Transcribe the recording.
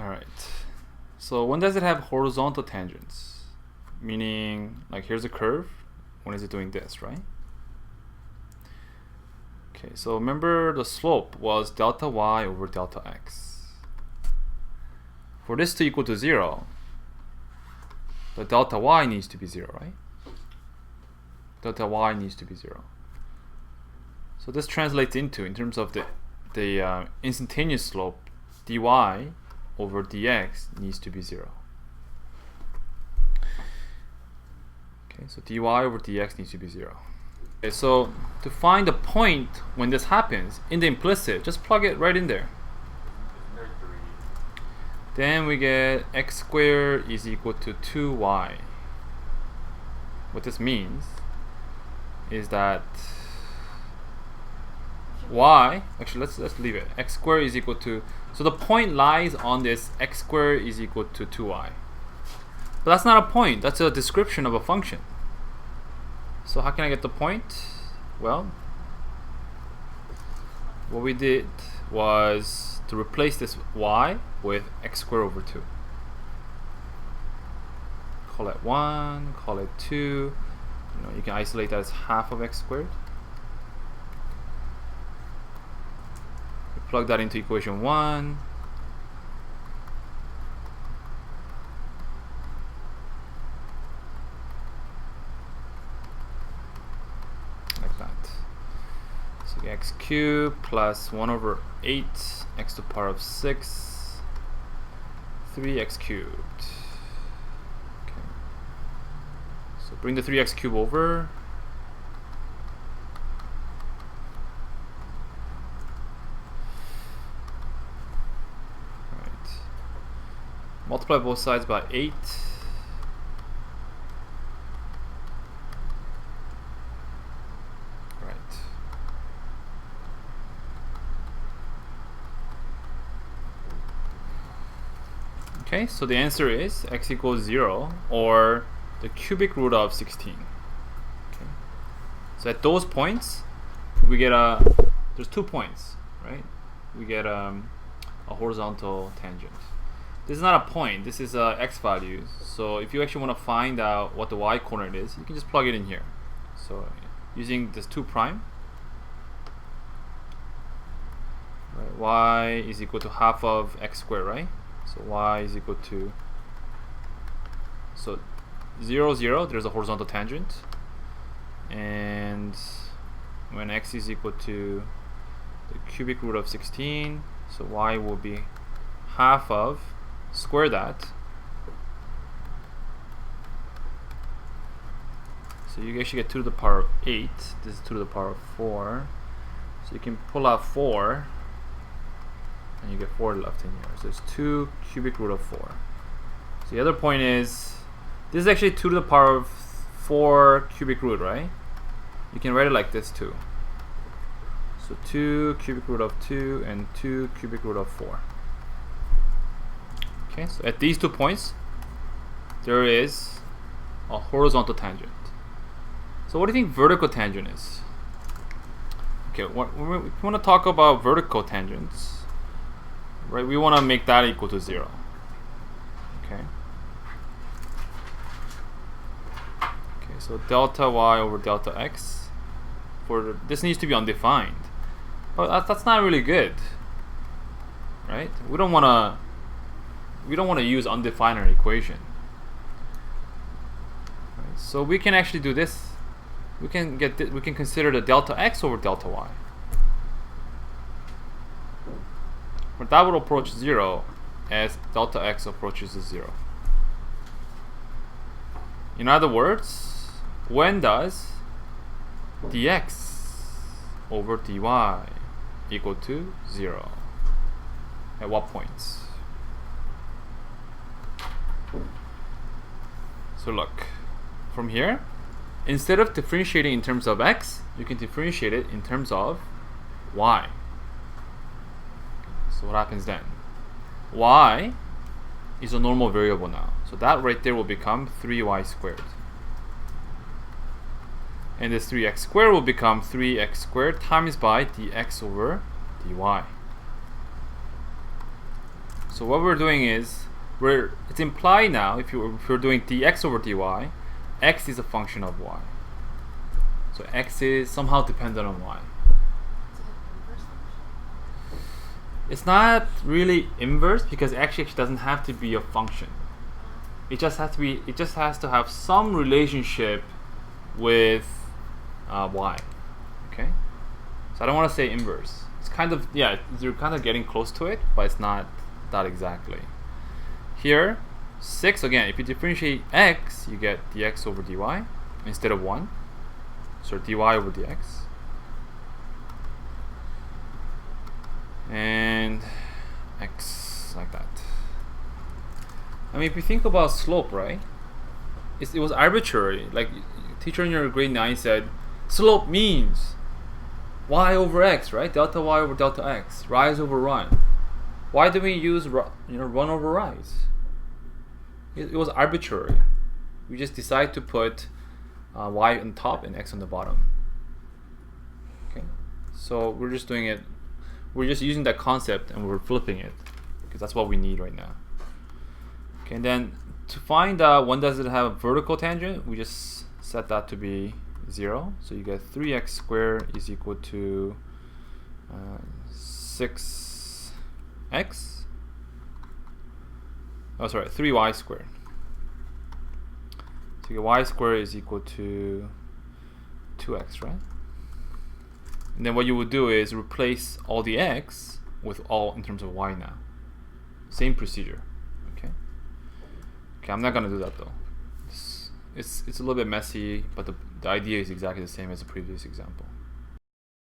Alright, so when does it have horizontal tangents? Meaning, like here's a curve, when is it doing this, right? Okay, so remember the slope was delta y over delta x. For this to equal to 0, the delta y needs to be 0, right? Delta y needs to be 0. So this translates into, in terms of the instantaneous slope, dy over dx needs to be 0. Okay, so dy over dx needs to be 0. Okay, so to find the point when this happens in the implicit, just plug it right in there. Then we get x squared is equal to 2y. What this means is that y, actually let's leave it, x squared is equal to, so the point lies on this x squared is equal to 2y. But that's not a point, that's a description of a function. So how can I get the point? Well, what we did was to replace this y with x squared over 2. Call it 1, call it 2. You can isolate that as half of x squared. Plug that into equation 1. Like that. So x cubed plus 1 over 8 x to the power of 6 3x cubed. Okay. So bring the 3x cubed over. Multiply both sides by 8. Right. Okay, so the answer is x equals 0, or the cubic root of 16. Okay. So at those points, we get there's 2 points, right? We get a horizontal tangent. This is not a point, this is x values. So if you actually want to find out what the y coordinate is, you can just plug it in here. So using this 2 prime, right, y is equal to half of x squared, right? So y is equal to, so 0, 0, there's a horizontal tangent. And when x is equal to the cubic root of 16, so y will be half of, square that. So you actually get 2 to the power of 8. This is 2 to the power of 4. So you can pull out 4 and you get 4 left in here. So it's 2 cubic root of 4. So the other point is, this is actually 2 to the power of 4 cubic root, right? You can write it like this too. So 2 cubic root of 2 and 2 cubic root of 4. Okay, so at these 2 points, there is a horizontal tangent. So what do you think vertical tangent is? Okay, if we want to talk about vertical tangents, right? We want to make that equal to 0. Okay. Okay, so delta y over delta x. This needs to be undefined. But that's not really good, right? We don't want to use undefined equation. Right, so we can actually do this. We can consider the delta x over delta y. But that would approach 0 as delta x approaches to 0. In other words, when does dx over dy equal to 0? At what points? So look, from here, instead of differentiating in terms of x, you can differentiate it in terms of y. So what happens then? Y is a normal variable now. So that right there will become 3y squared. And this 3x squared will become 3x squared times by dx over dy. So what we're doing is it's implied now if you're doing dx over dy, x is a function of y. So x is somehow dependent on y. It's not really inverse because actually it doesn't have to be a function. It just has to have some relationship with y. Okay? So I don't want to say inverse. It's kind of, yeah, you're kind of getting close to it, but it's not that exactly. Here, 6, again, if you differentiate x, you get dx over dy instead of 1. So dy over dx. And x like that. I mean, if you think about slope, right? It was arbitrary. Like, teacher in your grade 9 said, slope means y over x, right? Delta y over delta x, rise over run. Why do we use run over rise? It was arbitrary. We just decided to put y on top and x on the bottom. Okay, so we're just doing it. We're just using that concept and we're flipping it because that's what we need right now. Okay, and then to find out when does it have a vertical tangent, we just set that to be 0. So you get 3x squared is equal to 6x. Oh, sorry, 3y squared. So you get y squared is equal to 2x, right? And then what you would do is replace all the x with all in terms of y now. Same procedure. Okay. Okay, I'm not gonna do that though. It's a little bit messy, but the idea is exactly the same as the previous example.